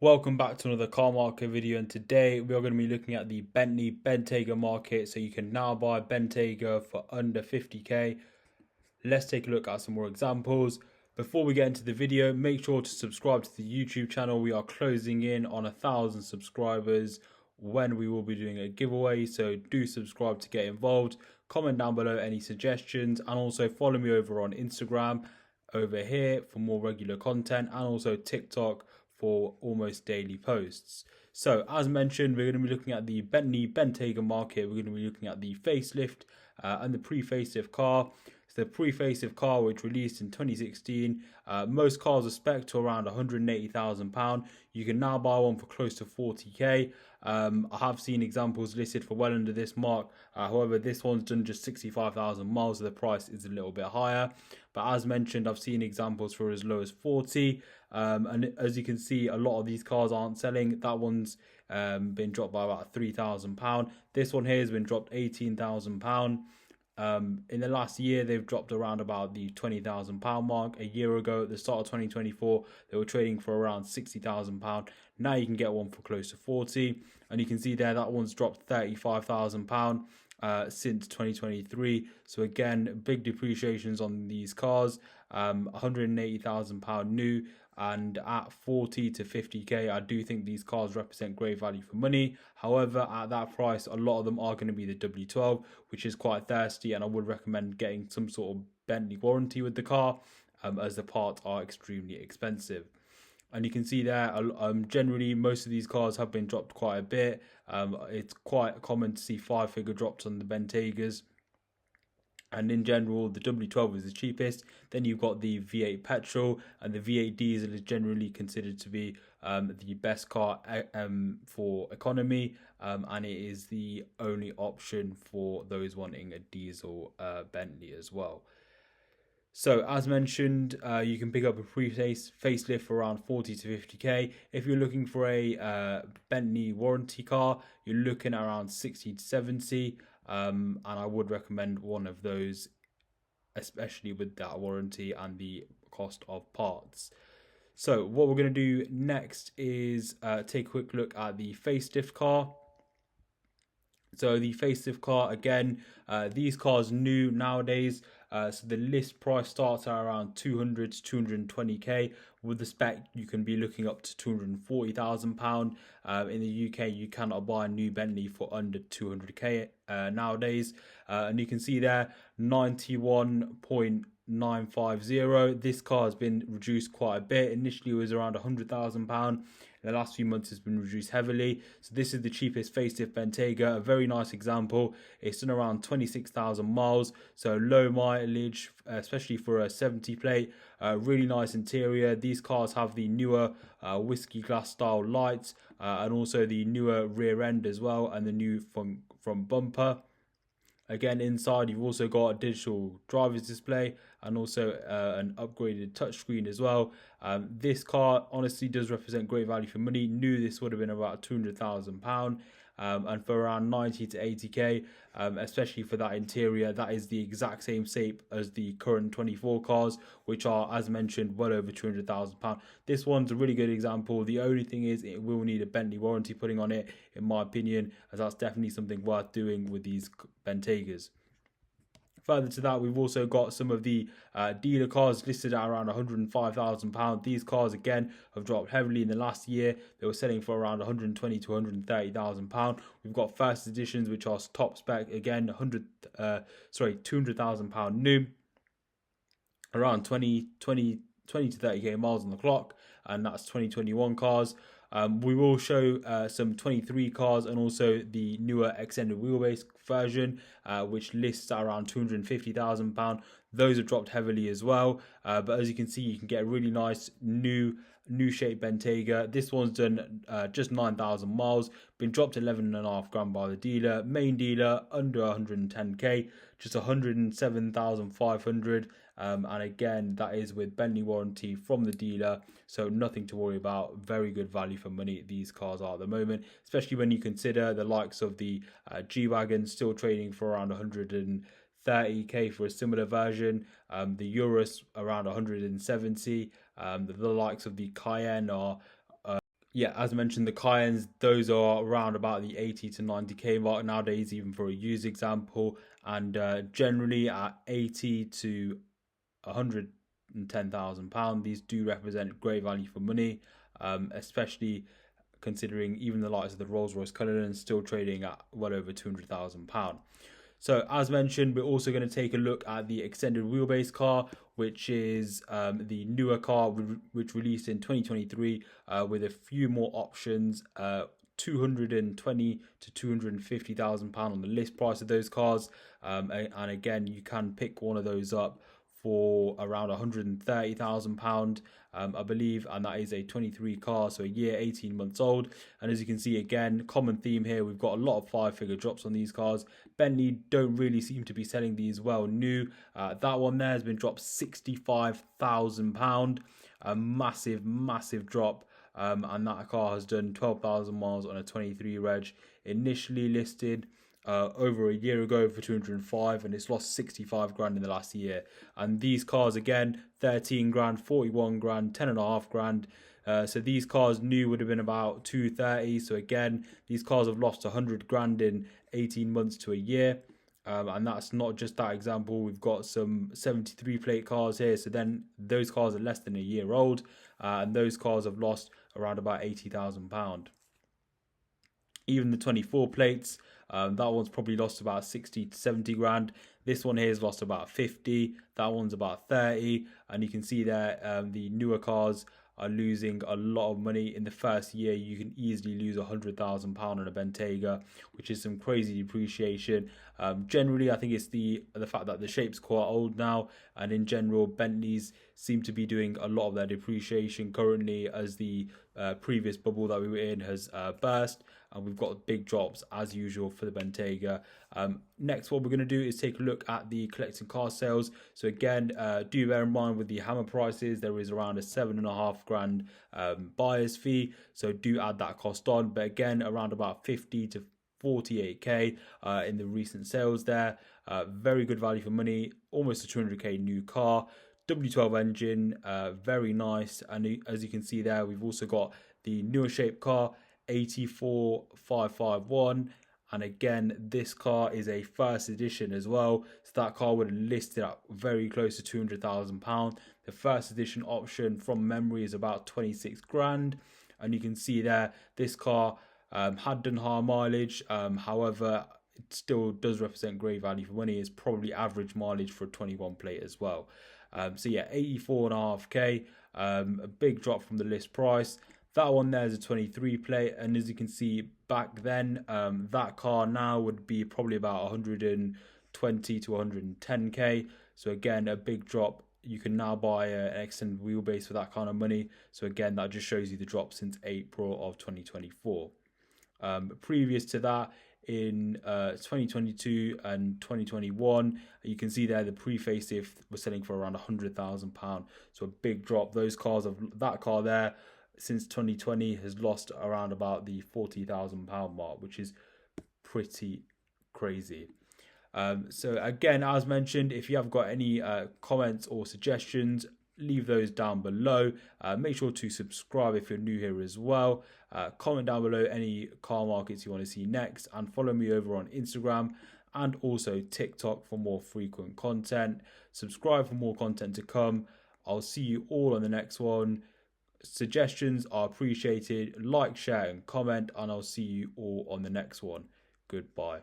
Welcome back to another car market video, and today we are going to be looking at the Bentley Bentayga market. So you can now buy Bentayga for under 50k. Let's take a look at some more examples. Before we get into the video, make sure to subscribe to the YouTube channel. We are closing in on 1,000 subscribers when we will be doing a giveaway, so do subscribe to get involved. Comment down below any suggestions, and also follow me over on Instagram over here for more regular content, and also TikTok for almost daily posts. So as mentioned, we're going to be looking at the Bentley Bentayga market. We're going to be looking at the facelift and the pre-facelift car. So the pre-facelift car, which released in 2016, most cars are spec'd to around £180,000. You can now buy one for close to 40k. I have seen examples listed for well under this mark. However, this one's done just 65,000 miles, so the price is a little bit higher. But as mentioned, I've seen examples for as low as 40. And as you can see, a lot of these cars aren't selling. That one's been dropped by about £3,000. This one here has been dropped £18,000. In the last year, they've dropped around about the £20,000 mark. A year ago, at the start of 2024, they were trading for around £60,000. Now you can get one for close to 40, and you can see there that one's dropped £35,000 since 2023. So again, big depreciations on these cars. £180,000 new, and at 40 to 50k, I do think these cars represent great value for money. However, at that price, a lot of them are going to be the W12, which is quite thirsty, and I would recommend getting some sort of Bentley warranty with the car, as the parts are extremely expensive. And you can see there, generally most of these cars have been dropped quite a bit. It's quite common to see 5-figure drops on the Bentaygas. And in general, the W12 is the cheapest. Then you've got the V8 petrol, and the V8 diesel is generally considered to be the best car for economy, and it is the only option for those wanting a diesel Bentley as well. So as mentioned, you can pick up a facelift for around 40 to 50k. If you're looking for a Bentley warranty car, you're looking at around 60 to 70. And I would recommend one of those, especially with that warranty and the cost of parts. So what we're going to do next is take a quick look at the facelift car. So the facelift car, again, these cars new nowadays. So the list price starts at around 200 to 220k. With the spec, you can be looking up to £240,000. In the UK, you cannot buy a new Bentley for under 200k nowadays. And you can see there, 91.950. This car has been reduced quite a bit. Initially, it was around £100,000. In the last few months, it's been reduced heavily. So this is the cheapest facelift Bentayga. A very nice example. It's done around 26,000 miles. So low mileage, especially for a 70 plate. Really nice interior. These cars have the newer whiskey glass style lights, and also the newer rear end as well, and the new front bumper. Again, inside you've also got a digital driver's display, and also an upgraded touchscreen as well. This car honestly does represent great value for money. New, this would have been about £200,000. And for around 90 to 80k, especially for that interior, that is the exact same shape as the current 24 cars, which are, as mentioned, well over £200,000. This one's a really good example. The only thing is, it will need a Bentley warranty putting on it, in my opinion, as that's definitely something worth doing with these Bentaygas. Further to that, we've also got some of the dealer cars listed at around £105,000. These cars, again, have dropped heavily in the last year. They were selling for around £120,000 to £130,000. We've got first editions, which are top spec, again, £200,000 new, around 20 to 30k miles on the clock, and that's 2021 cars. We will show some 23 cars, and also the newer extended wheelbase version, which lists at around £250,000. Those have dropped heavily as well. But as you can see, you can get a really nice new shape Bentayga. This one's done just 9,000 miles, been dropped 11.5 grand by the dealer. Main dealer under 110k, just 107,500. And again, that is with Bentley warranty from the dealer, so nothing to worry about. Very good value for money these cars are at the moment, especially when you consider the likes of the G-Wagon still trading for around 130k for a similar version. The Urus around 170. The likes of the Cayenne are Yeah, as mentioned, the Cayennes, those are around about the 80 to 90k mark nowadays, even for a used example, and generally at 80 to £110,000. These do represent great value for money, especially considering even the likes of the Rolls Royce Cullinan still trading at well over £200,000. So as mentioned, we're also going to take a look at the extended wheelbase car, which is the newer car which released in 2023 with a few more options. 220 to £250,000 on the list price of those cars, and again, you can pick one of those up for around £130,000, I believe, and that is a 23 car, so a year, 18 months old. And as you can see, again, common theme here, we've got a lot of 5-figure drops on these cars. Bentley don't really seem to be selling these well new. That one there has been dropped £65,000, a massive drop. And that car has done 12,000 miles on a 23 reg, initially listed over a year ago for 205, and it's lost 65 grand in the last year. And these cars, again, 13 grand, 41 grand, 10.5 grand. So these cars new would have been about 230. So again, these cars have lost 100 grand in 18 months to a year. And that's not just that example. We've got some 73 plate cars here. So then those cars are less than a year old. And those cars have lost around about £80,000. Even the 24 plates, that one's probably lost about 60 to 70 grand. This one here has lost about 50. That one's about 30. And you can see there, the newer cars are losing a lot of money. In the first year, you can easily lose £100,000 on a Bentayga, which is some crazy depreciation. Generally, I think it's the fact that the shape's quite old now, and in general, Bentleys seem to be doing a lot of their depreciation currently as the previous bubble that we were in has burst, and we've got big drops as usual for the Bentayga. Next, what we're going to do is take a look at the collecting car sales. So again, do bear in mind with the hammer prices, there is around a 7.5 grand buyer's fee, so do add that cost on. But again, around about 50 to 48k in the recent sales there. Very good value for money, almost a 200k new car. W12 engine, very nice. And as you can see there, we've also got the newer shape car, 84551. And again, this car is a first edition as well. So that car would have listed at very close to £200,000. The first edition option from memory is about 26 grand. And you can see there, this car had done higher mileage. However, it still does represent great value for money. It's probably average mileage for a 21 plate as well. So yeah, 84.5k, a big drop from the list price. That one there is a 23 plate, and as you can see back then, that car now would be probably about 120 to 110k. So again, a big drop. You can now buy an extended wheelbase for that kind of money. So again, that just shows you the drop since April of 2024. Previous to that, in 2022 and 2021, you can see there the pre-facelift was selling for around £100,000. So a big drop. Those cars of that car there since 2020 has lost around about the £40,000 mark, which is pretty crazy. So again, as mentioned, if you have got any comments or suggestions, leave those down below. Make sure to subscribe if you're new here as well. Comment down below any car markets you want to see next, and follow me over on Instagram and also TikTok for more frequent content. Subscribe for more content to come. I'll see you all on the next one. Suggestions are appreciated. Like, share and comment, and I'll see you all on the next one. Goodbye.